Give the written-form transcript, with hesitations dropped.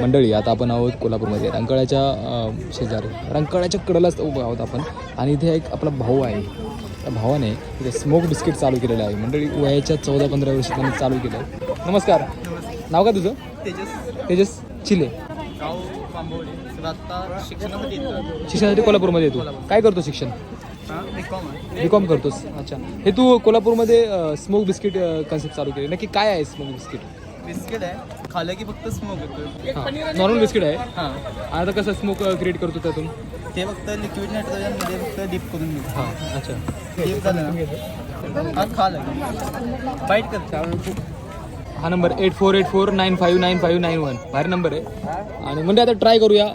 मंडळी आता आपण आहोत कोल्हापूरमध्ये रंकाळ्याच्या शेजारी रंकाळ्याच्या कडेलाच उभं आहोत आपण. आणि इथे एक आपला भाऊ आहे, त्या भावाने इथे स्मोक बिस्किट चालू केलेलं आहे. मंडळी वयाच्या 14-15 वर्षी त्यांनी चालू केलं आहे. नमस्कार, नाव का तुझं? तेजस चिले. शिक्षणासाठी कोल्हापूरमध्ये येतो. काय करतो शिक्षण? बी.कॉम करतोस. अच्छा, हे तू कोल्हापूरमध्ये स्मोक बिस्किट कन्सेप्ट चालू केले, नक्की काय आहे स्मोक बिस्किट? बिस्किट आहे, खाल्लं की फक्त स्मोक येतो. हां, नॉर्मल बिस्किट आहे. हां, आता कसं स्मोक क्रिएट करतो त्यातून? ते फक्त लिक्विड नायट्रोजनमध्ये फक्त डीप करून घेतो. हां, अच्छा. डीप झालं ना, हा खाल्लं फाईट करतो. हा नंबर 8484959591 भारी नंबर आहे. आणि म्हणजे आता ट्राय करूया.